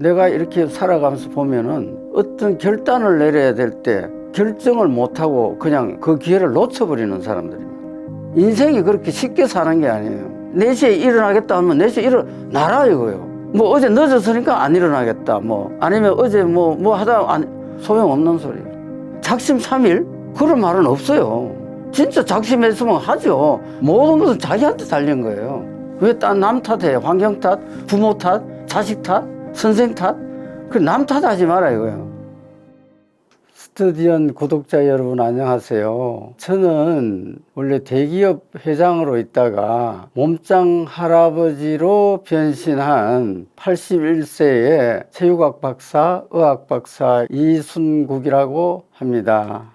내가 이렇게 살아가면서 보면은 어떤 결단을 내려야 될 때 결정을 못하고 그냥 그 기회를 놓쳐버리는 사람들이 많아요. 인생이 그렇게 쉽게 사는 게 아니에요. 4시에 일어나겠다 하면 4시에 일어나라 이거예요. 뭐 어제 늦었으니까 안 일어나겠다, 뭐 아니면 어제 뭐 하다 소용없는 소리예요. 작심삼일 그런 말은 없어요. 진짜 작심했으면 하죠. 모든 것은 자기한테 달린 거예요. 왜 딴 남 탓해요? 환경 탓, 부모 탓, 자식 탓, 선생 탓? 그 남 탓하지 마라 이거예요. 스터디언 구독자 여러분 안녕하세요. 저는 원래 대기업 회장으로 있다가 몸짱 할아버지로 변신한 81세의 체육학 박사, 의학 박사 이순국이라고 합니다.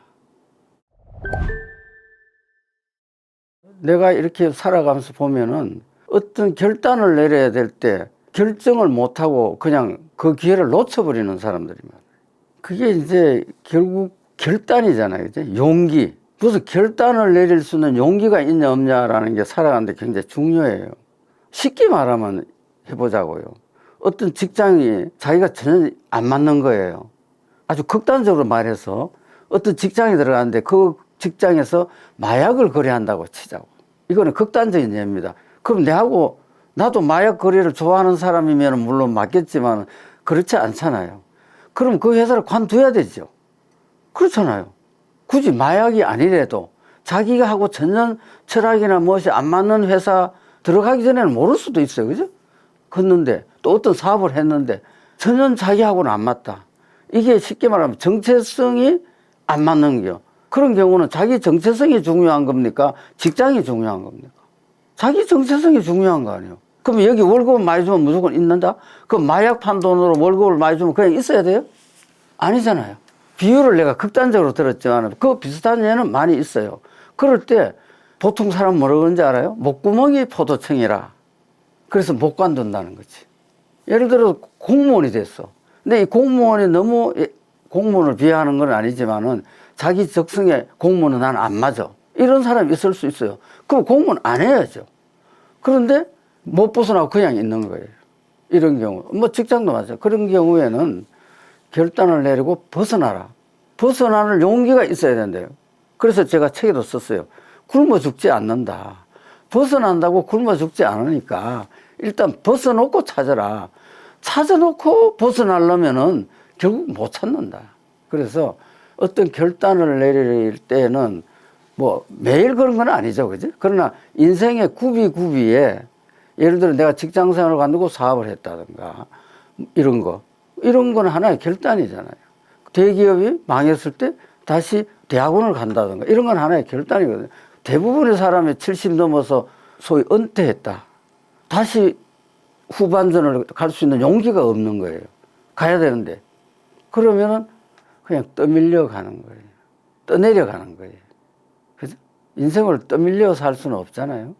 내가 이렇게 살아가면서 보면은 어떤 결단을 내려야 될 때 결정을 못하고 그냥 그 기회를 놓쳐버리는 사람들이 많아요. 그게 이제 결국 결단이잖아요. 그죠? 용기. 무슨 결단을 내릴 수 있는 용기가 있냐 없냐라는 게 살아가는데 굉장히 중요해요. 쉽게 말하면 해보자고요. 어떤 직장이 자기가 전혀 안 맞는 거예요. 아주 극단적으로 말해서 어떤 직장에 들어가는데 그 직장에서 마약을 거래한다고 치자고. 이거는 극단적인 예입니다. 그럼 나도 마약 거래를 좋아하는 사람이면 물론 맞겠지만 그렇지 않잖아요. 그럼 그 회사를 관둬야 되죠. 그렇잖아요. 굳이 마약이 아니래도 자기가 하고 전혀 철학이나 무엇이 안 맞는 회사 들어가기 전에는 모를 수도 있어요. 그죠? 그랬는데 또 어떤 사업을 했는데 전혀 자기하고는 안 맞다. 이게 쉽게 말하면 정체성이 안 맞는 겨. 그런 경우는 자기 정체성이 중요한 겁니까? 직장이 중요한 겁니까? 자기 정체성이 중요한 거 아니에요. 그럼 여기 월급을 많이 주면 무조건 있는다? 그럼 마약 판 돈으로 월급을 많이 주면 그냥 있어야 돼요? 아니잖아요. 비유를 내가 극단적으로 들었지만 그 비슷한 예는 많이 있어요. 그럴 때 보통 사람 뭐라고 그러는지 알아요? 목구멍이 포도청이라. 그래서 못 관둔다는 거지. 예를 들어 공무원이 됐어. 근데 이 공무원이 너무 공무원을 비하하는 건 아니지만은 자기 적성에 공무원은 난 안 맞아. 이런 사람이 있을 수 있어요. 그럼 공무원 안 해야죠. 그런데 못 벗어나고 그냥 있는 거예요. 이런 경우. 뭐 직장도 맞아요. 그런 경우에는 결단을 내리고 벗어나라. 벗어나는 용기가 있어야 된대요. 그래서 제가 책에도 썼어요. 굶어 죽지 않는다. 벗어난다고 굶어 죽지 않으니까 일단 벗어놓고 찾아라. 찾아놓고 벗어나려면은 결국 못 찾는다. 그래서 어떤 결단을 내릴 때는 뭐 매일 그런 건 아니죠. 그죠? 그러나 인생의 구비구비에 예를 들어 내가 직장생활을 관두고 사업을 했다든가 이런 건 하나의 결단이잖아요. 대기업이 망했을 때 다시 대학원을 간다든가 이런 건 하나의 결단이거든요. 대부분의 사람이 70 넘어서 소위 은퇴했다. 다시 후반전을 갈 수 있는 용기가 없는 거예요. 가야 되는데. 그러면은 그냥 떠밀려 가는 거예요. 떠내려 가는 거예요. 그죠? 인생을 떠밀려 살 수는 없잖아요.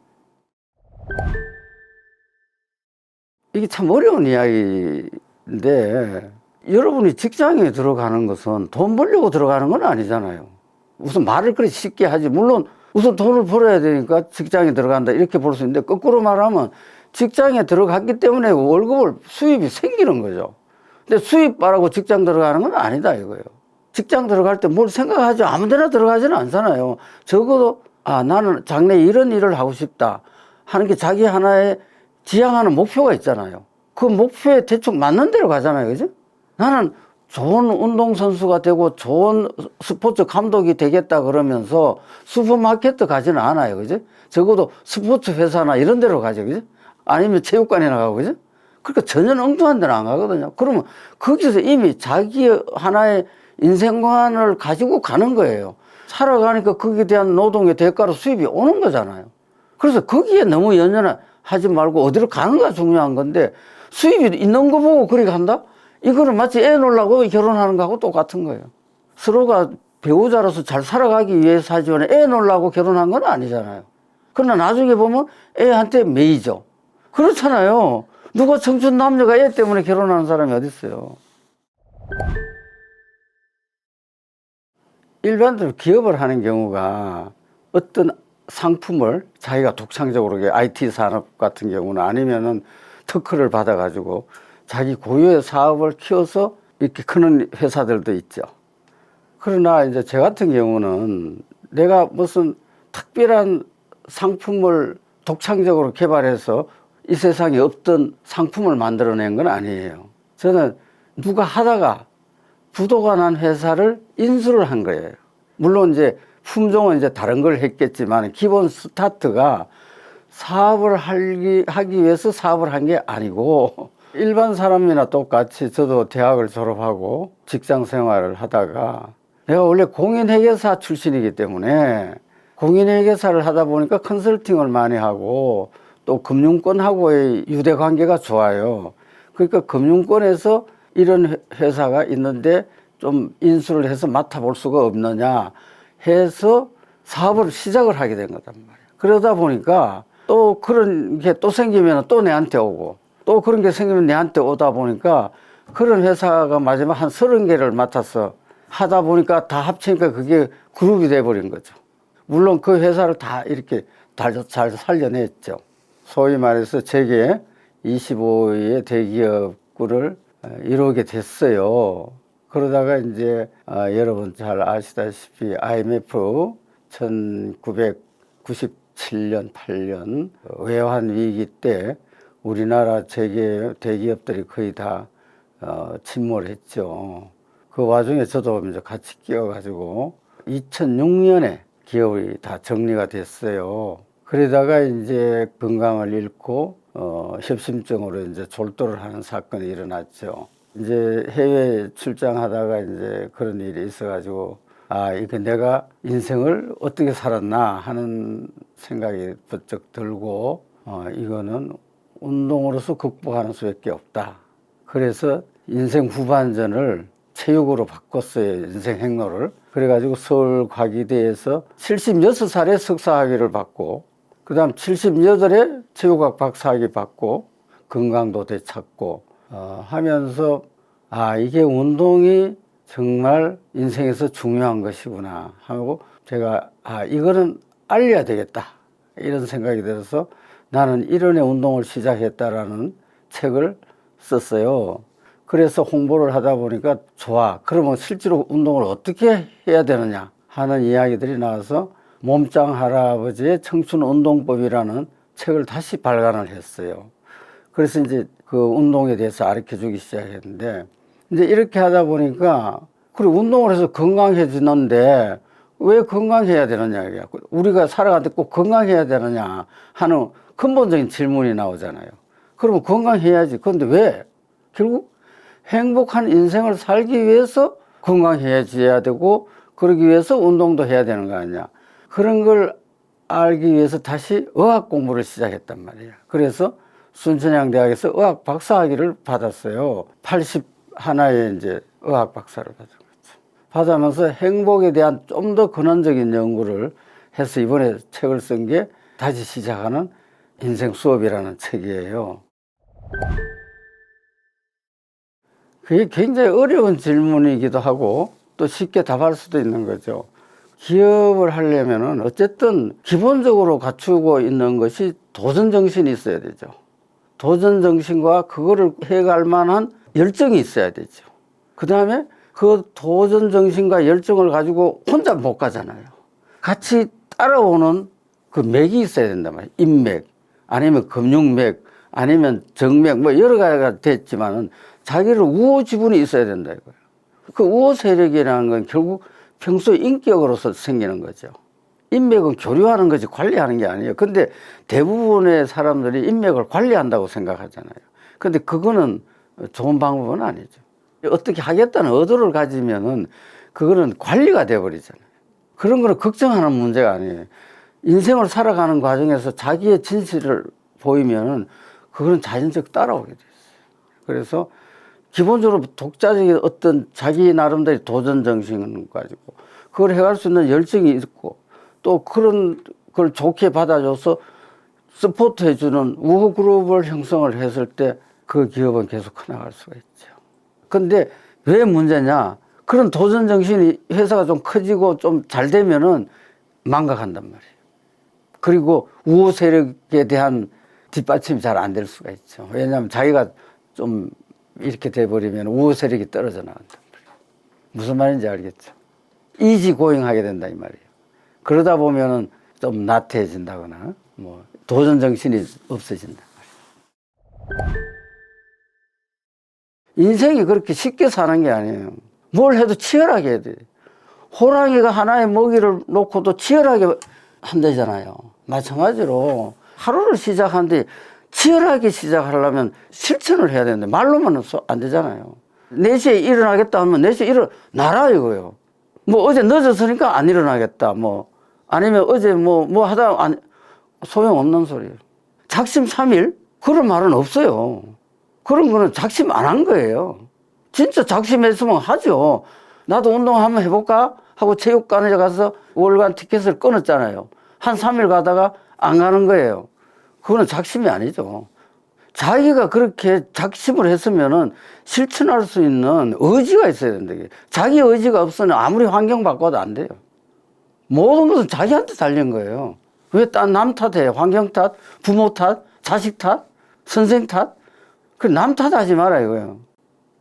이게 참 어려운 이야기인데 여러분이 직장에 들어가는 것은 돈 벌려고 들어가는 건 아니잖아요. 우선 말을 그렇게 쉽게 하지. 물론 우선 돈을 벌어야 되니까 직장에 들어간다 이렇게 볼 수 있는데 거꾸로 말하면 직장에 들어갔기 때문에 월급을 수입이 생기는 거죠. 근데 수입 바라고 직장 들어가는 건 아니다 이거예요. 직장 들어갈 때 뭘 생각하지 아무 데나 들어가지는 않잖아요. 적어도 나는 장래 이런 일을 하고 싶다 하는 게 자기 하나의 지향하는 목표가 있잖아요. 그 목표에 대충 맞는 대로 가잖아요. 그죠? 나는 좋은 운동선수가 되고 좋은 스포츠 감독이 되겠다 그러면서 슈퍼마켓 가지는 않아요. 그죠? 적어도 스포츠 회사나 이런 데로 가죠. 그죠? 아니면 체육관에 나가고, 그죠? 그러니까 전혀 엉뚱한 데는 안 가거든요. 그러면 거기서 이미 자기 하나의 인생관을 가지고 가는 거예요. 살아가니까 거기에 대한 노동의 대가로 수입이 오는 거잖아요. 그래서 거기에 너무 연연하지 말고 어디로 가는가 중요한 건데 수입이 있는 거 보고 그렇게 한다? 이거는 마치 애 놓으려고 결혼하는 거하고 똑같은 거예요. 서로가 배우자로서 잘 살아가기 위해서 하지만 애 놓으려고 결혼한 건 아니잖아요. 그러나 나중에 보면 애한테 매이죠. 그렇잖아요. 누가 청춘 남녀가 애 때문에 결혼하는 사람이 어디 있어요. 일반적으로 기업을 하는 경우가 어떤 상품을 자기가 독창적으로 IT 산업 같은 경우는 아니면은 특허를 받아가지고 자기 고유의 사업을 키워서 이렇게 크는 회사들도 있죠. 그러나 이제 저 같은 경우는 내가 무슨 특별한 상품을 독창적으로 개발해서 이 세상에 없던 상품을 만들어낸 건 아니에요. 저는 누가 하다가 부도가 난 회사를 인수를 한 거예요. 물론 이제 품종은 이제 다른 걸 했겠지만 기본 스타트가 사업을 하기 위해서 사업을 한 게 아니고 일반 사람이나 똑같이 저도 대학을 졸업하고 직장 생활을 하다가 내가 원래 공인회계사 출신이기 때문에 공인회계사를 하다 보니까 컨설팅을 많이 하고 또 금융권하고의 유대 관계가 좋아요. 그러니까 금융권에서 이런 회사가 있는데 좀 인수를 해서 맡아볼 수가 없느냐 해서 사업을 시작을 하게 된 거단 말이에요. 그러다 보니까 또 그런 게 또 생기면 또 내한테 오고 또 그런 게 생기면 내한테 오다 보니까 그런 회사가 마지막 한 30개를 맡아서 하다 보니까 다 합치니까 그게 그룹이 돼버린 거죠. 물론 그 회사를 다 이렇게 잘 살려냈죠. 소위 말해서 세계 25위의 대기업을 이루게 됐어요. 그러다가 이제 여러분 잘 아시다시피 IMF 1997년, 8년 외환 위기 때 우리나라 대기업들이 거의 다 침몰했죠. 그 와중에 저도 이제 같이 끼어가지고 2006년에 기업이 다 정리가 됐어요. 그러다가 이제 건강을 잃고 협심증으로 이제 졸도를 하는 사건이 일어났죠. 이제 해외 출장하다가 이제 그런 일이 있어가지고 이거 내가 인생을 어떻게 살았나 하는 생각이 번쩍 들고 이거는 운동으로서 극복하는 수밖에 없다. 그래서 인생 후반전을 체육으로 바꿨어요. 인생 행로를. 그래가지고 서울과기대에서 76살에 석사학위를 받고 그 다음 78에 체육학 박사학위 받고 건강도 되찾고 하면서 이게 운동이 정말 인생에서 중요한 것이구나 하고 제가 이거는 알려야 되겠다 이런 생각이 들어서 나는 일원의 운동을 시작했다라는 책을 썼어요. 그래서 홍보를 하다 보니까 좋아. 그러면 실제로 운동을 어떻게 해야 되느냐 하는 이야기들이 나와서 몸짱 할아버지의 청춘운동법이라는 책을 다시 발간을 했어요. 그래서 이제 그 운동에 대해서 가르쳐 주기 시작했는데 이제 이렇게 하다 보니까 그래 운동을 해서 건강해지는데 왜 건강해야 되느냐 우리가 살아가는데 꼭 건강해야 되느냐 하는 근본적인 질문이 나오잖아요. 그러면 건강해야지. 그런데 왜? 결국 행복한 인생을 살기 위해서 건강해져야 되고 그러기 위해서 운동도 해야 되는 거 아니야. 그런 걸 알기 위해서 다시 의학 공부를 시작했단 말이에요. 그래서 순천향대학에서 의학 박사학위를 받았어요. 81에 이제 의학 박사를 받은 거죠. 받으면서 행복에 대한 좀 더 근원적인 연구를 해서 이번에 책을 쓴 게 다시 시작하는 인생 수업이라는 책이에요. 그게 굉장히 어려운 질문이기도 하고 또 쉽게 답할 수도 있는 거죠. 기업을 하려면은 어쨌든 기본적으로 갖추고 있는 것이 도전 정신이 있어야 되죠. 도전 정신과 그거를 해갈 만한 열정이 있어야 되죠. 그 다음에 그 도전 정신과 열정을 가지고 혼자 못 가잖아요. 같이 따라오는 그 맥이 있어야 된단 말이에요. 인맥, 아니면 금융맥, 아니면 정맥, 뭐 여러 가지가 됐지만은 자기를 우호 지분이 있어야 된다 이거예요. 그 우호 세력이라는 건 결국 평소 인격으로서 생기는 거죠. 인맥은 교류하는 거지 관리하는 게 아니에요. 근데 대부분의 사람들이 인맥을 관리한다고 생각하잖아요. 근데 그거는 좋은 방법은 아니죠. 어떻게 하겠다는 의도를 가지면은 그거는 관리가 돼버리잖아요. 그런 거는 걱정하는 문제가 아니에요. 인생을 살아가는 과정에서 자기의 진실을 보이면은 그거는 자연적 따라오게 돼요. 그래서 기본적으로 독자적인 어떤 자기 나름대로 도전 정신을 가지고 그걸 해갈 수 있는 열정이 있고 또 그런 걸 좋게 받아줘서 서포트 해주는 우호 그룹을 형성을 했을 때 그 기업은 계속 커나갈 수가 있죠. 근데 왜 문제냐? 그런 도전 정신이 회사가 좀 커지고 좀 잘 되면은 망각한단 말이에요. 그리고 우호 세력에 대한 뒷받침이 잘 안 될 수가 있죠. 왜냐하면 자기가 좀 이렇게 돼버리면 우호 세력이 떨어져 나간다. 무슨 말인지 알겠죠? 이지고잉하게 된다 이 말이에요. 그러다 보면은 좀 나태해진다거나 뭐 도전 정신이 없어진다. 인생이 그렇게 쉽게 사는 게 아니에요. 뭘 해도 치열하게 해야 돼. 호랑이가 하나의 먹이를 놓고도 치열하게 한다잖아요. 마찬가지로 하루를 시작하는데 치열하게 시작하려면 실천을 해야 되는데 말로만 안 되잖아요. 4시에 일어나겠다 하면 4시에 일어나라 이거예요. 뭐 어제 늦었으니까 안 일어나겠다. 뭐 아니면 어제 뭐 하다 소용없는 소리예요. 작심 3일? 그런 말은 없어요. 그런 거는 작심 안 한 거예요. 진짜 작심했으면 하죠. 나도 운동 한번 해볼까? 하고 체육관에 가서 월간 티켓을 끊었잖아요. 한 3일 가다가 안 가는 거예요. 그거는 작심이 아니죠. 자기가 그렇게 작심을 했으면은 실천할 수 있는 의지가 있어야 된다. 자기 의지가 없으면 아무리 환경 바꿔도 안 돼요. 모든 것은 자기한테 달린 거예요. 왜 딴 남 탓해요? 환경 탓, 부모 탓, 자식 탓, 선생 탓? 그 남 탓하지 마라 이거예요.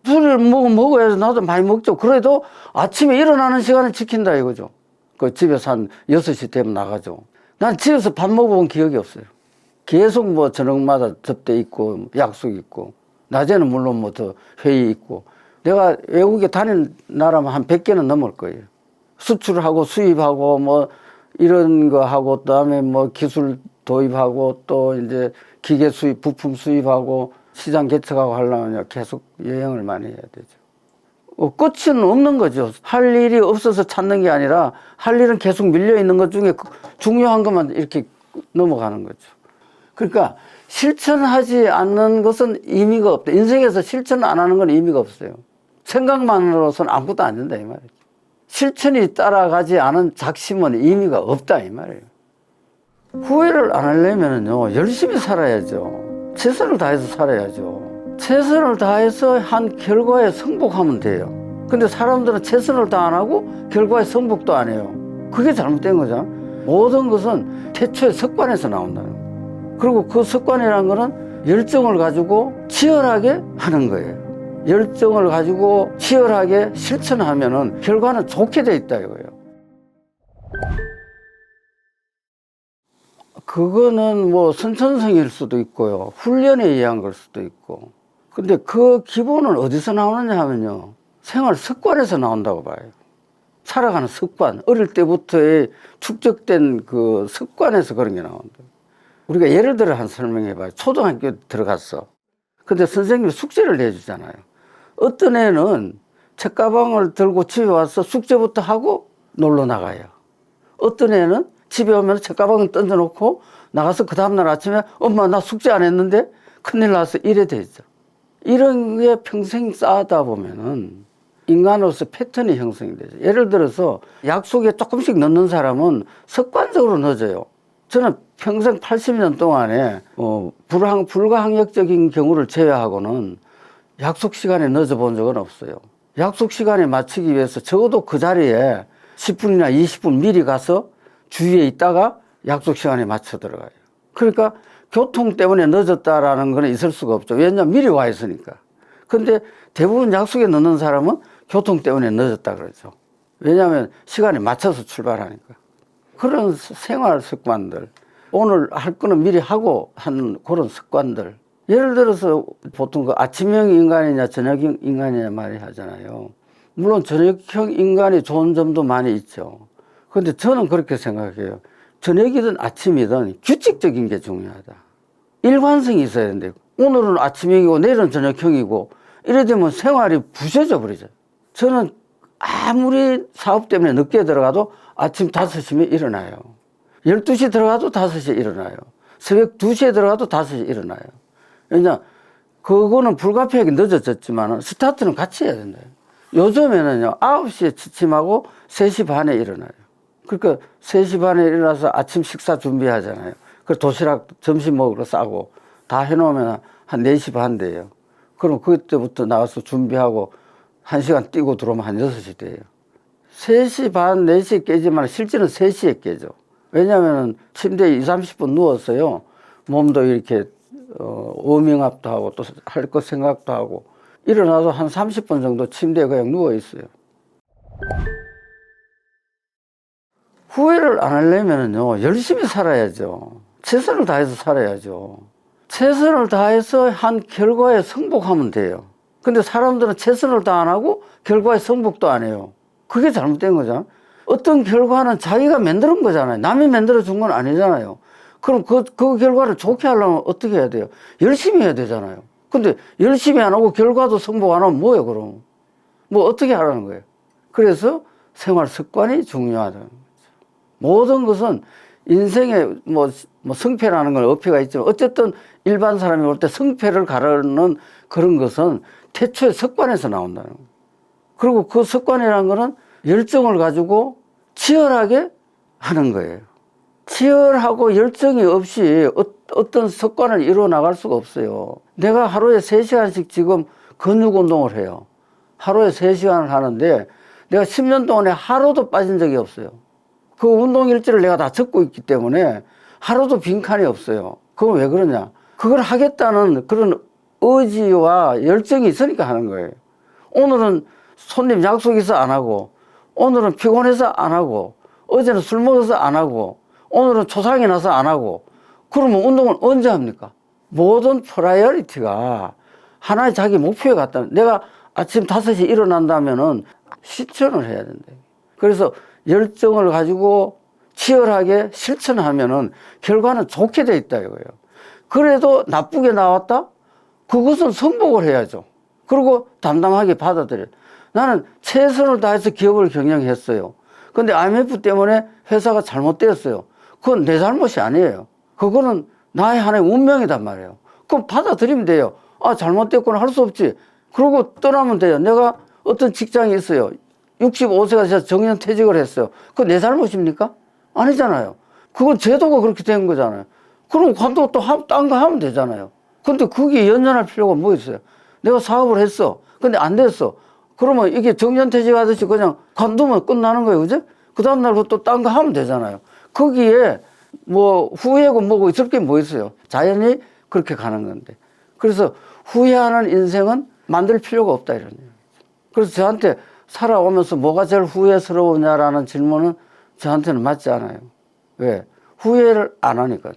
술을 먹어야지 나도 많이 먹죠. 그래도 아침에 일어나는 시간을 지킨다 이거죠. 그 집에서 한 6시 되면 나가죠. 난 집에서 밥 먹어본 기억이 없어요. 계속 뭐 저녁마다 접대 있고 약속 있고 낮에는 물론 뭐 더 회의 있고 내가 외국에 다닌 나라면 한 100개는 넘을 거예요. 수출하고 수입하고 뭐 이런 거 하고 그다음에 뭐 기술 도입하고 또 이제 기계 수입, 부품 수입하고 시장 개척하고 하려면 계속 여행을 많이 해야 되죠. 끝은 없는 거죠. 할 일이 없어서 찾는 게 아니라 할 일은 계속 밀려 있는 것 중에 중요한 것만 이렇게 넘어가는 거죠. 그러니까 실천하지 않는 것은 의미가 없다. 인생에서 실천 안 하는 건 의미가 없어요. 생각만으로서는 아무것도 안 된다 이 말이죠. 실천이 따라가지 않은 작심은 의미가 없다 이 말이에요. 후회를 안 하려면요 열심히 살아야죠. 최선을 다해서 살아야죠. 최선을 다해서 한 결과에 승복하면 돼요. 근데 사람들은 최선을 다 안 하고 결과에 승복도 안 해요. 그게 잘못된 거죠. 모든 것은 태초의 습관에서 나온다는 거예요. 그리고 그 습관이라는 거는 열정을 가지고 치열하게 하는 거예요. 열정을 가지고 치열하게 실천하면은 결과는 좋게 돼 있다 이거예요. 그거는 뭐 선천성일 수도 있고요. 훈련에 의한 걸 수도 있고. 근데 그 기본은 어디서 나오느냐 하면요. 생활 습관에서 나온다고 봐요. 살아가는 습관. 어릴 때부터의 축적된 그 습관에서 그런 게 나온다. 우리가 예를 들어 한 설명해 봐요. 초등학교 들어갔어. 근데 선생님이 숙제를 내주잖아요. 어떤 애는 책가방을 들고 집에 와서 숙제부터 하고 놀러 나가요. 어떤 애는 집에 오면 책가방을 던져놓고 나가서 그 다음날 아침에 엄마 나 숙제 안 했는데 큰일 나서 이래 돼 있죠. 이런 게 평생 쌓다 보면은 인간으로서 패턴이 형성이 되죠. 예를 들어서 약속에 조금씩 넣는 사람은 습관적으로 늦어요. 저는 평생 80년 동안에 불가항력적인 경우를 제외하고는 약속 시간에 늦어 본 적은 없어요. 약속 시간에 맞추기 위해서 적어도 그 자리에 10분이나 20분 미리 가서 주위에 있다가 약속 시간에 맞춰 들어가요. 그러니까 교통 때문에 늦었다라는 건 있을 수가 없죠. 왜냐하면 미리 와 있으니까. 근데 대부분 약속에 늦는 사람은 교통 때문에 늦었다 그러죠. 왜냐하면 시간에 맞춰서 출발하니까. 그런 생활 습관들, 오늘 할 거는 미리 하고 하는 그런 습관들. 예를 들어서 보통 그 아침형 인간이냐 저녁형 인간이냐 말이 하잖아요. 물론 저녁형 인간이 좋은 점도 많이 있죠. 그런데 저는 그렇게 생각해요. 저녁이든 아침이든 규칙적인 게 중요하다. 일관성이 있어야 되는데 오늘은 아침형이고 내일은 저녁형이고 이래 되면 생활이 부셔져 버리죠. 저는 아무리 사업 때문에 늦게 들어가도 아침 5시면 일어나요. 12시 들어가도 5시에 일어나요. 새벽 2시에 들어가도 5시에 일어나요. 왜냐, 그거는 불가피하게 늦어졌지만 스타트는 같이 해야 된다. 요즘에는요, 9시에 취침하고 3시 반에 일어나요. 그러니까 3시 반에 일어나서 아침 식사 준비하잖아요. 그 도시락 점심 먹으러 싸고 다 해놓으면 한 4시 반 돼요. 그럼 그때부터 나와서 준비하고 1시간 뛰고 들어오면 한 6시 돼요. 3시 반, 4시에 깨지만 실제는 3시에 깨죠. 왜냐하면 침대에 20, 30분 누웠어요. 몸도 이렇게 워밍업도 하고 또 할 것 생각도 하고 일어나서 한 30분 정도 침대에 그냥 누워 있어요. 후회를 안 하려면요, 열심히 살아야죠. 최선을 다해서 살아야죠. 최선을 다해서 한 결과에 승복하면 돼요. 근데 사람들은 최선을 다 안 하고 결과에 승복도 안 해요. 그게 잘못된 거잖아. 어떤 결과는 자기가 만드는 거잖아요. 남이 만들어 준 건 아니잖아요. 그럼 그 결과를 좋게 하려면 어떻게 해야 돼요? 열심히 해야 되잖아요. 근데 열심히 안 하고 결과도 승복 안 하면 뭐예요, 그럼? 뭐 어떻게 하라는 거예요? 그래서 생활 습관이 중요하다. 모든 것은 인생에 뭐 승패라는 건 어폐가 있지만 어쨌든 일반 사람이 올 때 승패를 가르는 그런 것은 태초의 습관에서 나온다는 거예요. 그리고 그 습관이라는 거는 열정을 가지고 치열하게 하는 거예요. 치열하고 열정이 없이 어떤 습관을 이루어 나갈 수가 없어요. 내가 하루에 3시간씩 지금 근육 운동을 해요. 하루에 3시간을 하는데 내가 10년 동안에 하루도 빠진 적이 없어요. 그 운동 일지를 내가 다 적고 있기 때문에 하루도 빈칸이 없어요. 그건 왜 그러냐? 그걸 하겠다는 그런 의지와 열정이 있으니까 하는 거예요. 오늘은 손님 약속이 있어 안 하고, 오늘은 피곤해서 안 하고, 어제는 술 먹어서 안 하고, 오늘은 초상이 나서 안 하고, 그러면 운동을 언제 합니까? 모든 프라이어리티가 하나의 자기 목표에 갖다, 내가 아침 5시에 일어난다면은 실천을 해야 된다. 그래서 열정을 가지고 치열하게 실천하면은 결과는 좋게 돼 있다 이거예요. 그래도 나쁘게 나왔다? 그것은 승복을 해야죠. 그리고 담담하게 받아들여요. 나는 최선을 다해서 기업을 경영했어요. 근데 IMF 때문에 회사가 잘못되었어요. 그건 내 잘못이 아니에요. 그거는 나의 하나의 운명이단 말이에요. 그럼 받아들이면 돼요. 아, 잘못됐구나 할 수 없지. 그러고 떠나면 돼요. 내가 어떤 직장에 있어요. 65세가 돼서 정년퇴직을 했어요. 그건 내 잘못입니까? 아니잖아요. 그건 제도가 그렇게 된 거잖아요. 그럼 관둬 또 딴 거 하면 되잖아요. 근데 그게 연연할 필요가 뭐 있어요? 내가 사업을 했어. 근데 안 됐어. 그러면 이게 정년퇴직 하듯이 그냥 관두면 끝나는 거예요. 그죠? 그 다음날 또 딴 거 하면 되잖아요. 거기에 뭐 후회고 뭐고 있을 게 뭐 있어요? 자연히 그렇게 가는 건데. 그래서 후회하는 인생은 만들 필요가 없다 이런 얘기죠. 그래서 저한테 살아오면서 뭐가 제일 후회스러우냐라는 질문은 저한테는 맞지 않아요. 왜? 후회를 안 하니까요.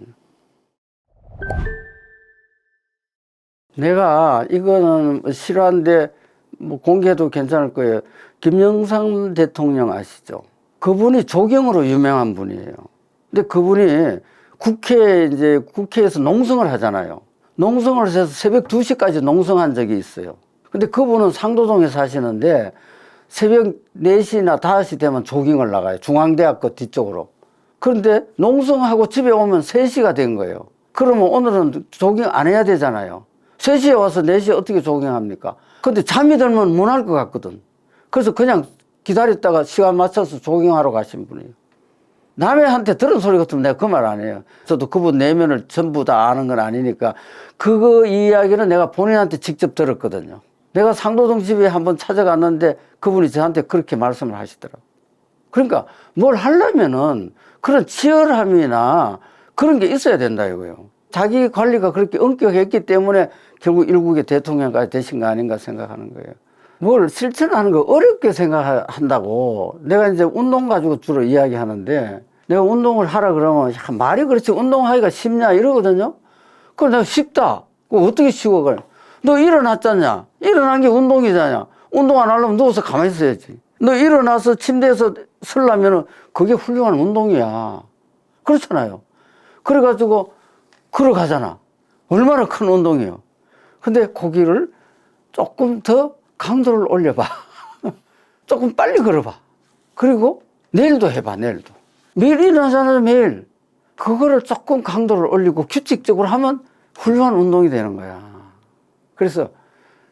내가 이거는 싫어하는데 뭐 공개해도 괜찮을 거예요. 김영삼 대통령 아시죠? 그분이 조경으로 유명한 분이에요. 근데 그분이 국회에서 농성을 하잖아요. 농성을 해서 새벽 2시까지 농성한 적이 있어요. 근데 그분은 상도동에 사시는데 새벽 4시나 5시 되면 조깅을 나가요. 중앙대학교 뒤쪽으로. 그런데 농성하고 집에 오면 3시가 된 거예요. 그러면 오늘은 조깅 안 해야 되잖아요. 3시에 와서 4시에 어떻게 조깅합니까? 근데 잠이 들면 못할 것 같거든. 그래서 그냥 기다렸다가 시간 맞춰서 조깅하러 가신 분이에요. 남한테 들은 소리 같으면 내가 그 말 안 해요. 저도 그분 내면을 전부 다 아는 건 아니니까 그거 이야기는 내가 본인한테 직접 들었거든요. 내가 상도동 집에 한번 찾아갔는데 그분이 저한테 그렇게 말씀을 하시더라고요. 그러니까 뭘 하려면은 그런 치열함이나 그런 게 있어야 된다 이거예요. 자기 관리가 그렇게 엄격했기 때문에 결국 일국의 대통령까지 되신 거 아닌가 생각하는 거예요. 뭘 실천하는 거 어렵게 생각한다고. 내가 이제 운동 가지고 주로 이야기하는데 내가 운동을 하라 그러면 야, 말이 그렇지 운동하기가 쉽냐 이러거든요. 그럼 내가 쉽다. 그거 어떻게 쉬워 그래? 너 일어났잖냐? 일어난 게 운동이잖아. 운동 안 하려면 누워서 가만히 있어야지. 너 일어나서 침대에서 설라면은 그게 훌륭한 운동이야. 그렇잖아요. 그래가지고 걸어가잖아. 얼마나 큰 운동이에요. 근데 거기를 조금 더 강도를 올려봐. 조금 빨리 걸어봐. 그리고 내일도 해봐, 내일도. 매일 일어나잖아요, 매일. 그거를 조금 강도를 올리고 규칙적으로 하면 훌륭한 운동이 되는 거야. 그래서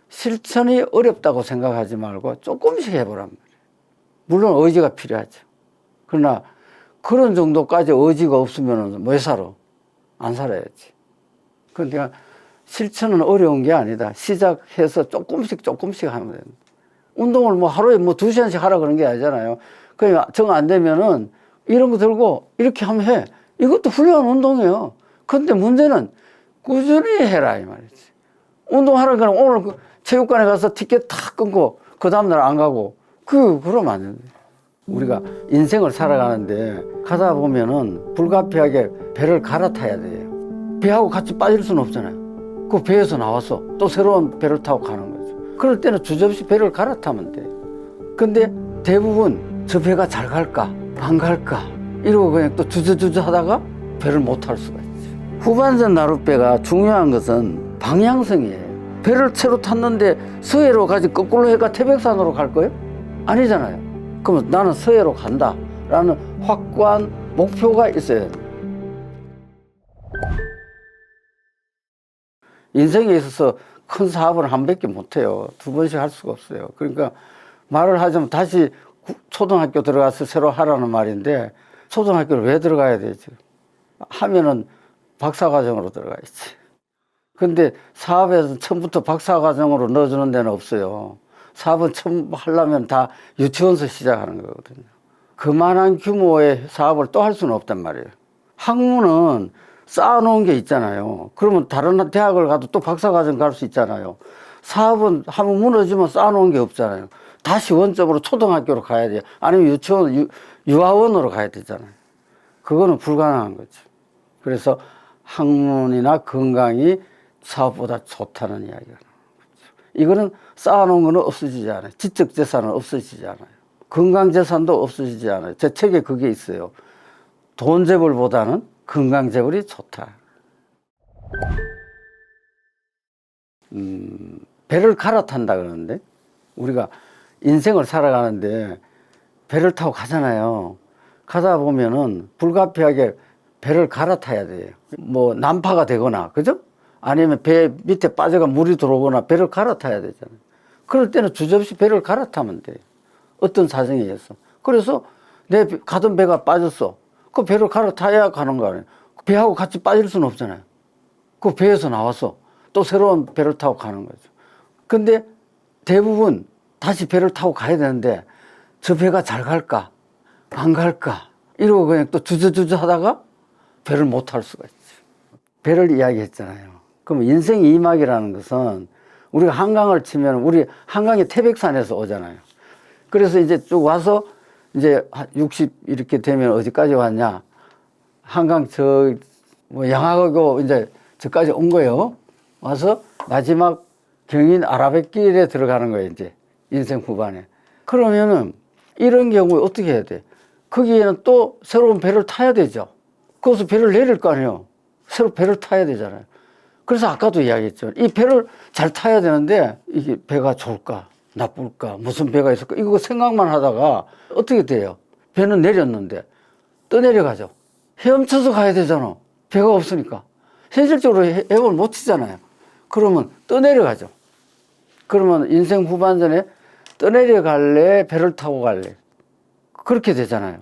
실천이 어렵다고 생각하지 말고 조금씩 해보란 말이에요. 물론 의지가 필요하죠. 그러나 그런 정도까지 의지가 없으면 왜 살아? 안 살아야지. 그러니까 실천은 어려운 게 아니다. 시작해서 조금씩 하면 된다. 운동을 뭐 하루에 뭐 2시간씩 하라 그런 게 아니잖아요. 그러니까 정 안 되면은 이런 거 들고 이렇게 하면 해. 이것도 훌륭한 운동이에요. 근데 문제는 꾸준히 해라 이 말이지. 운동하라 그러면 오늘 체육관에 가서 티켓 탁 끊고 그 다음날 안 가고 그러면 안 된다. 우리가 인생을 살아가는데 가다 보면은 불가피하게 배를 갈아타야 돼요. 배하고 같이 빠질 수는 없잖아요. 그 배에서 나와서 또 새로운 배를 타고 가는 거죠. 그럴 때는 주저없이 배를 갈아타면 돼요. 근데 대부분 저 배가 잘 갈까 안 갈까 이러고 그냥 또 주저주저 하다가 배를 못 탈 수가 있죠. 후반전 나룻배가 중요한 것은 방향성이에요. 배를 채로 탔는데 서해로 가지 거꾸로 해가 태백산으로 갈 거예요? 아니잖아요. 그러면 나는 서해로 간다 라는 확고한 목표가 있어야 돼요. 인생에 있어서 큰 사업을 한 번밖에 못해요. 두 번씩 할 수가 없어요. 그러니까 말을 하자면 다시 초등학교 들어가서 새로 하라는 말인데 초등학교를 왜 들어가야 되지? 하면은 박사과정으로 들어가야지. 근데 사업에서 처음부터 박사과정으로 넣어주는 데는 없어요. 사업은 처음 하려면 다 유치원에서 시작하는 거거든요. 그만한 규모의 사업을 또 할 수는 없단 말이에요. 학문은 쌓아놓은 게 있잖아요. 그러면 다른 대학을 가도 또 박사과정 갈 수 있잖아요. 사업은 한번 무너지면 쌓아놓은 게 없잖아요. 다시 원점으로 초등학교로 가야 돼요. 아니면 유치원, 유아원으로 가야 되잖아요. 그거는 불가능한 거죠. 그래서 학문이나 건강이 사업보다 좋다는 이야기가 나오는 거죠. 이거는 쌓아놓은 거는 없어지지 않아요. 지적 재산은 없어지지 않아요. 건강 재산도 없어지지 않아요. 제 책에 그게 있어요. 돈 재벌보다는 건강 재벌이 좋다. 배를 갈아탄다 그러는데 우리가 인생을 살아가는데 배를 타고 가잖아요. 가다 보면은 불가피하게 배를 갈아타야 돼요. 뭐 난파가 되거나 그죠? 아니면 배 밑에 빠져가 물이 들어오거나 배를 갈아타야 되잖아요. 그럴 때는 주저없이 배를 갈아타면 돼요. 어떤 사정에 의해서. 그래서 내 가던 배가 빠졌어. 그 배를 갈아타야 가는 거 아니에요. 배하고 같이 빠질 수는 없잖아요. 그 배에서 나와서 또 새로운 배를 타고 가는 거죠. 근데 대부분 다시 배를 타고 가야 되는데 저 배가 잘 갈까 안 갈까 이러고 그냥 또 주저주저 하다가 배를 못 탈 수가 있죠. 배를 이야기했잖아요. 그럼 인생 2막이라는 것은 우리가 한강을 치면 우리 한강이 태백산에서 오잖아요. 그래서 이제 쭉 와서 이제 60 이렇게 되면 어디까지 왔냐? 한강 뭐 양화고 이제 저까지 온 거예요. 와서 마지막 경인 아라뱃길에 들어가는 거예요. 이제 인생 후반에. 그러면은 이런 경우에 어떻게 해야 돼? 거기에는 또 새로운 배를 타야 되죠. 거기서 배를 내릴 거 아니에요. 새로 배를 타야 되잖아요. 그래서 아까도 이야기했죠. 이 배를 잘 타야 되는데 이게 배가 좋을까 나쁠까 무슨 배가 있을까 이거 생각만 하다가 어떻게 돼요? 배는 내렸는데 떠내려가죠. 헤엄쳐서 가야 되잖아. 배가 없으니까. 현실적으로 헤엄을 못 치잖아요. 그러면 떠내려가죠. 그러면 인생 후반전에 떠내려갈래 배를 타고 갈래 그렇게 되잖아요.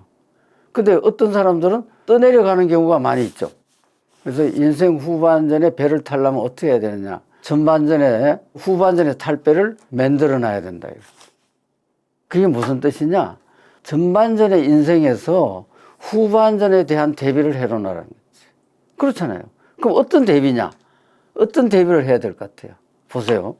근데 어떤 사람들은 떠내려가는 경우가 많이 있죠. 그래서 인생 후반전에 배를 타려면 어떻게 해야 되느냐. 전반전에 후반전에 탈 배를 만들어 놔야 된다. 그게 무슨 뜻이냐. 전반전의 인생에서 후반전에 대한 대비를 해놓으라는 거지. 그렇잖아요. 그럼 어떤 대비냐. 어떤 대비를 해야 될 것 같아요. 보세요.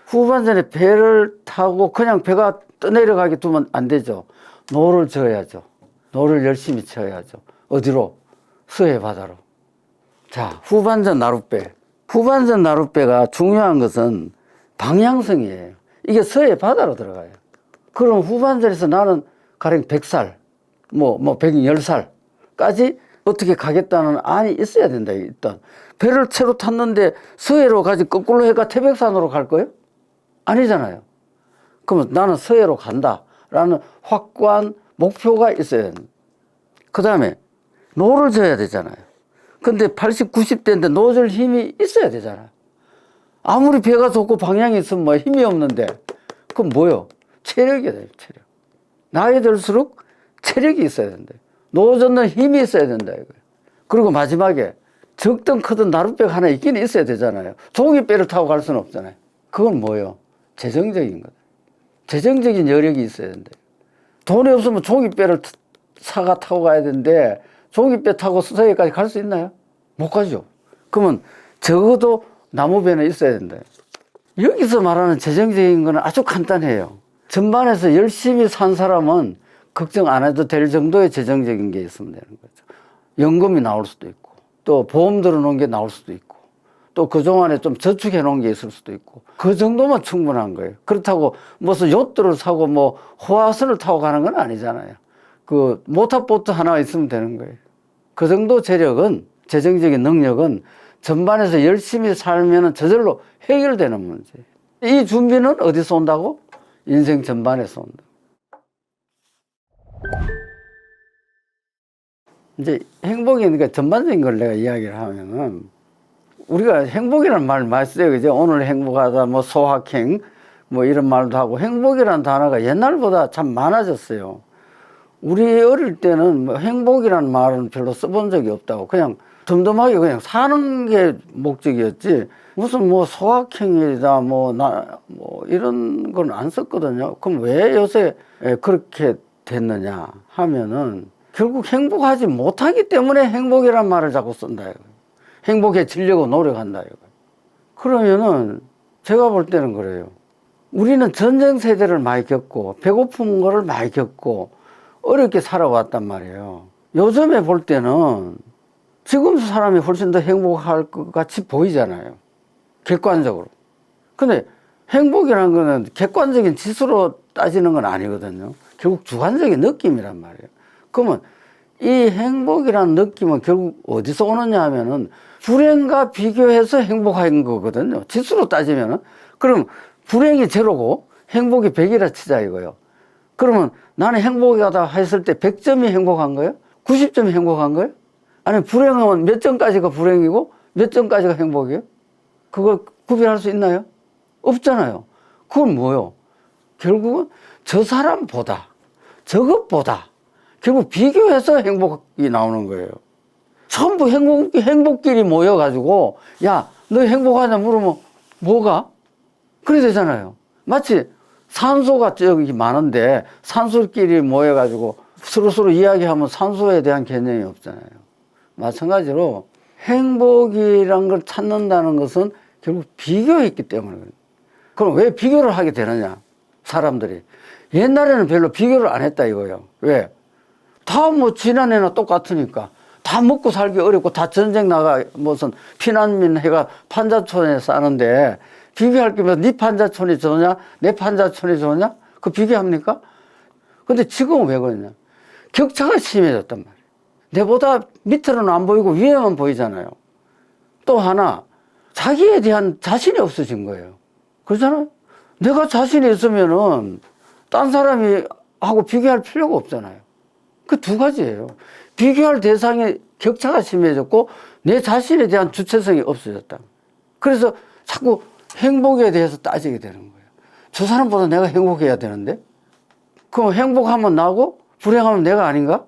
후반전에 배를 타고 그냥 배가 떠내려가게 두면 안 되죠. 노를 저어야죠. 노를 열심히 쳐야죠. 어디로? 서해 바다로. 자, 후반전 나룻배. 후반전 나룻배가 중요한 것은 방향성이에요. 이게 서해 바다로 들어가요. 그럼 후반전에서 나는 가령 100살, 뭐 110살까지 어떻게 가겠다는 안이 있어야 된다. 일단 배를 채로 탔는데 서해로 가지 거꾸로 해가 태백산으로 갈 거예요? 아니잖아요. 그러면 나는 서해로 간다라는 확고한 목표가 있어야 됩니다. 그 다음에 노를 져야 되잖아요. 근데 80, 90대인데 노줄 힘이 있어야 되잖아요. 아무리 배가 좋고 방향이 있으면 뭐 힘이 없는데 그럼 뭐요? 체력이 돼요. 체력. 나이 들수록 체력이 있어야 된다. 노 젓는 힘이 있어야 된다 이거예요. 그리고 마지막에 적든 크든 나룻배가 하나 있긴 있어야 되잖아요. 종이배를 타고 갈 수는 없잖아요. 그건 뭐예요? 재정적인 거다. 재정적인 여력이 있어야 된다. 돈이 없으면 종이배를 사가 타고 가야 되는데 종이배 타고 서해까지 갈 수 있나요? 못 가죠. 그러면 적어도 나무배는 있어야 된다. 여기서 말하는 재정적인 거는 아주 간단해요. 전반에서 열심히 산 사람은 걱정 안 해도 될 정도의 재정적인 게 있으면 되는 거죠. 연금이 나올 수도 있고, 또 보험 들어놓은 게 나올 수도 있고, 또 그동안에 좀 저축해 놓은 게 있을 수도 있고, 그 정도만 충분한 거예요. 그렇다고 무슨 요트를 사고 뭐 호화선을 타고 가는 건 아니잖아요. 그 모터보트 하나 있으면 되는 거예요. 그 정도 재력은, 재정적인 능력은 전반에서 열심히 살면 저절로 해결되는 문제예요. 이 준비는 어디서 온다고? 인생 전반에서 온다. 이제 행복이, 그러니까 전반적인 걸 내가 이야기를 하면은, 우리가 행복이라는 말 많이 써요. 그죠? 오늘 행복하다, 뭐 소확행, 뭐 이런 말도 하고, 행복이라는 단어가 옛날보다 참 많아졌어요. 우리 어릴 때는 뭐 행복이라는 말은 별로 써본 적이 없다고. 그냥 덤덤하게 그냥 사는 게 목적이었지, 무슨 뭐 소확행이다, 뭐 이런 건 안 썼거든요. 그럼 왜 요새 그렇게 됐느냐 하면은, 결국 행복하지 못하기 때문에 행복이란 말을 자꾸 쓴다 이거예요. 행복해지려고 노력한다 이거예요. 그러면은 제가 볼 때는 그래요. 우리는 전쟁 세대를 많이 겪고 배고픈 거를 많이 겪고 어렵게 살아왔단 말이에요. 요즘에 볼 때는 지금 사람이 훨씬 더 행복할 것 같이 보이잖아요. 객관적으로. 근데 행복이라는 거는 객관적인 지수로 따지는 건 아니거든요. 결국 주관적인 느낌이란 말이에요. 그러면 이 행복이라는 느낌은 결국 어디서 오느냐 하면은 불행과 비교해서 행복한 거거든요. 지수로 따지면은. 그럼 불행이 제로고 행복이 100이라 치자 이거요. 그러면 나는 행복하다 했을 때 100점이 행복한 거예요? 90점이 행복한 거예요? 아니, 불행하면 몇 점까지가 불행이고 몇 점까지가 행복이에요? 그걸 구별할 수 있나요? 없잖아요. 그건 뭐요? 결국은 저 사람보다, 저것보다 결국 비교해서 행복이 나오는 거예요. 전부 행복끼리 모여가지고, 야, 너 행복하냐 물으면 뭐가? 그래 되잖아요. 마치 산소가 저기 많은데 산소끼리 모여가지고 서로 이야기하면 산소에 대한 개념이 없잖아요. 마찬가지로 행복이란 걸 찾는다는 것은 결국 비교했기 때문에. 그럼 왜 비교를 하게 되느냐? 사람들이. 옛날에는 별로 비교를 안 했다 이거예요. 왜? 다 뭐 지난해나 똑같으니까. 다 먹고 살기 어렵고 다 전쟁 나가 무슨 피난민 해가 판자촌에 사는데 비교할 거면 네 판자촌이 좋으냐 내 판자촌이 좋으냐 그 비교합니까? 근데 지금은 왜 그러냐? 격차가 심해졌단 말이에요. 내보다 밑으로는 안 보이고 위에만 보이잖아요. 또 하나 자기에 대한 자신이 없어진 거예요. 그렇잖아요. 내가 자신이 있으면은 딴 사람이 하고 비교할 필요가 없잖아요. 그 두 가지예요. 비교할 대상의 격차가 심해졌고 내 자신에 대한 주체성이 없어졌다. 그래서 자꾸 행복에 대해서 따지게 되는 거예요. 저 사람보다 내가 행복해야 되는데? 그럼 행복하면 나고 불행하면 내가 아닌가?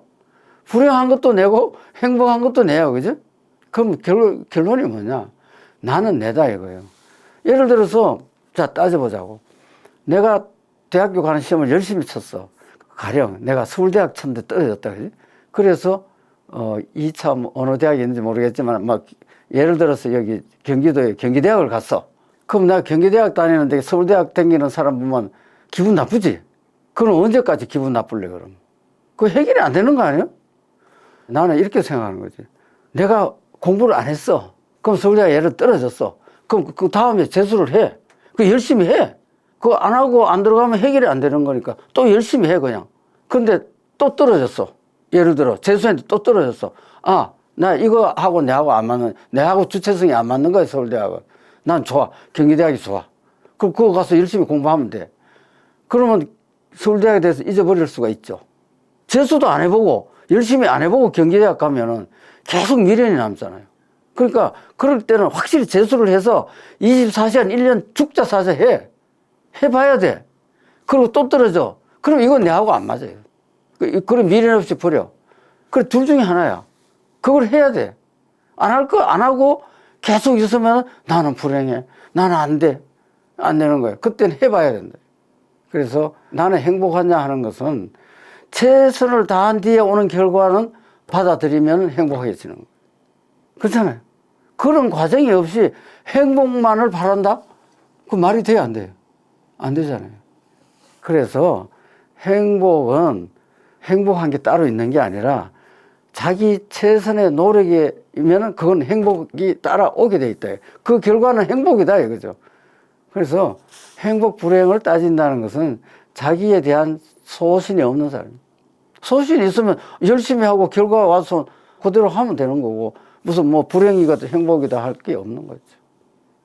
불행한 것도 내고 행복한 것도 내야, 그죠? 그럼 결론이 뭐냐? 나는 내다 이거예요. 예를 들어서 자 따져보자고. 내가 대학교 가는 시험을 열심히 쳤어. 가령 내가 서울대학 쳤는데 떨어졌다, 그지? 그래서 2차 어느 대학인지 모르겠지만 막 예를 들어서 여기 경기도에 경기대학을 갔어. 그럼 내가 경기대학 다니는데 서울대학 다니는 사람 보면 기분 나쁘지? 그럼 언제까지 기분 나쁠래 그럼? 그거 해결이 안 되는 거 아니에요? 나는 이렇게 생각하는 거지. 내가 공부를 안 했어. 그럼 서울대학 예를 떨어졌어. 그럼 그 다음에 재수를 해. 그 열심히 해. 그거 안 하고 안 들어가면 해결이 안 되는 거니까 또 열심히 해 그냥. 근데 또 떨어졌어. 예를 들어 재수했는데 또 떨어졌어. 아, 나 이거 하고 내하고 안 맞는, 내하고 주체성이 안 맞는 거야 서울대학은. 난 좋아. 경기대학이 좋아. 그럼 그거 가서 열심히 공부하면 돼. 그러면 서울대학에 대해서 잊어버릴 수가 있죠. 재수도 안 해보고 열심히 안 해보고 경기대학 가면은 계속 미련이 남잖아요. 그러니까 그럴 때는 확실히 재수를 해서 24시간 1년 죽자 사자 해봐야 돼. 그리고 또 떨어져. 그럼 이건 내하고 안 맞아요. 그럼 미련 없이 버려. 그래, 둘 중에 하나야. 그걸 해야 돼. 안 할 거 안 하고 계속 있으면 나는 불행해. 나는 안 돼. 안 되는 거예요. 그때는 해봐야 된다. 그래서 나는 행복하냐 하는 것은 최선을 다한 뒤에 오는 결과는 받아들이면 행복해지는 거예요. 그렇잖아요. 그런 과정이 없이 행복만을 바란다? 그 말이 돼요, 안 돼요? 안 되잖아요. 그래서 행복은 행복한 게 따로 있는 게 아니라 자기 최선의 노력이면 그건 행복이 따라오게 돼 있다. 그 결과는 행복이다 이거죠. 그래서 행복 불행을 따진다는 것은 자기에 대한 소신이 없는 사람. 소신이 있으면 열심히 하고 결과 와서 그대로 하면 되는 거고 무슨 뭐 불행이다 행복이다 할 게 없는 거죠.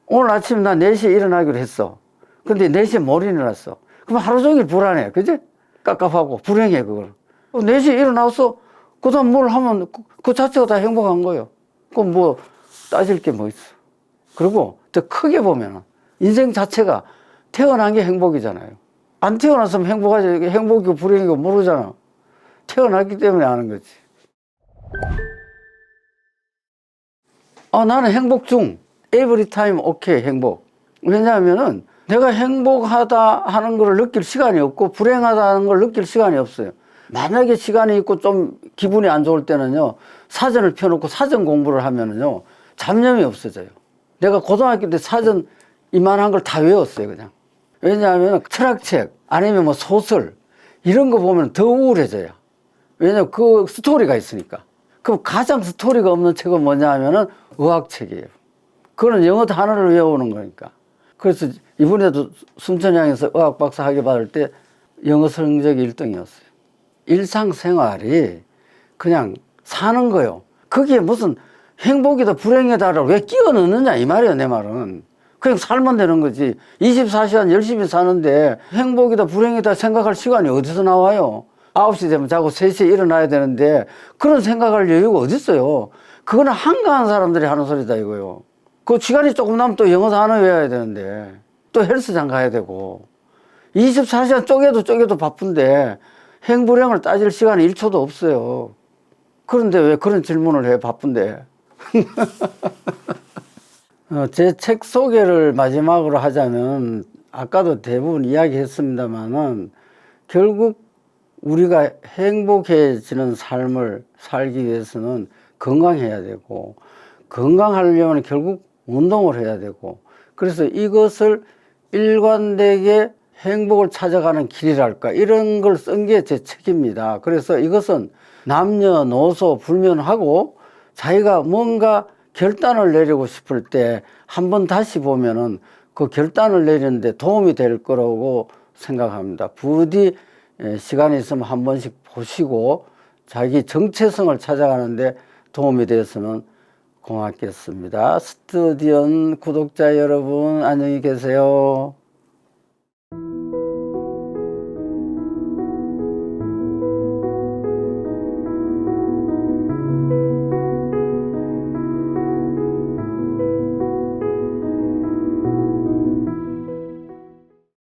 오늘 아침 나 4시에 일어나기로 했어. 근데 4시에 못 일어났어. 그럼 하루 종일 불안해. 그지? 깝깝하고 불행해 그걸. 4시에 일어나서 그 다음 뭘 하면 그 자체가 다 행복한 거예요. 그럼 뭐 따질 게 뭐 있어. 그리고 더 크게 보면 인생 자체가 태어난 게 행복이잖아요. 안 태어났으면 행복하지. 행복이고 불행이고 모르잖아. 태어났기 때문에 아는 거지. 나는 행복 중. Every time okay 행복. 왜냐하면은 내가 행복하다 하는 걸 느낄 시간이 없고 불행하다 하는 걸 느낄 시간이 없어요. 만약에 시간이 있고 좀 기분이 안 좋을 때는요, 사전을 펴놓고 사전 공부를 하면은요, 잡념이 없어져요. 내가 고등학교 때 사전 이만한 걸 다 외웠어요, 그냥. 왜냐하면 철학책 아니면 뭐 소설 이런 거 보면 더 우울해져요. 왜냐면 그 스토리가 있으니까. 그럼 가장 스토리가 없는 책은 뭐냐 하면은 의학책이에요. 그거는 영어 단어를 외우는 거니까. 그래서 이번에도 순천향에서 의학 박사 학위 받을 때 영어 성적이 1등이었어요. 일상생활이 그냥 사는 거요. 그게 무슨 행복이다 불행이다를 왜 끼워 넣느냐 이 말이에요. 내 말은 그냥 살면 되는 거지. 24시간 열심히 사는데 행복이다 불행이다 생각할 시간이 어디서 나와요. 9시 되면 자고 3시에 일어나야 되는데 그런 생각할 여유가 어디 있어요. 그거는 한가한 사람들이 하는 소리다 이거요. 그 시간이 조금 나면 또 영어 단어 외워야 되는데 또 헬스장 가야 되고 24시간 쪼개도 바쁜데 행불행을 따질 시간이 1초도 없어요. 그런데 왜 그런 질문을 해 바쁜데. 제 책 소개를 마지막으로 하자면 아까도 대부분 이야기했습니다마는 결국 우리가 행복해지는 삶을 살기 위해서는 건강해야 되고 건강하려면 결국 운동을 해야 되고 그래서 이것을 일관되게 행복을 찾아가는 길이랄까 이런 걸 쓴 게 제 책입니다. 그래서 이것은 남녀노소 불문하고 자기가 뭔가 결단을 내리고 싶을 때 한번 다시 보면은 그 결단을 내리는데 도움이 될 거라고 생각합니다. 부디 시간이 있으면 한 번씩 보시고 자기 정체성을 찾아가는데 도움이 되었으면 고맙겠습니다. 스튜디언 구독자 여러분 안녕히 계세요.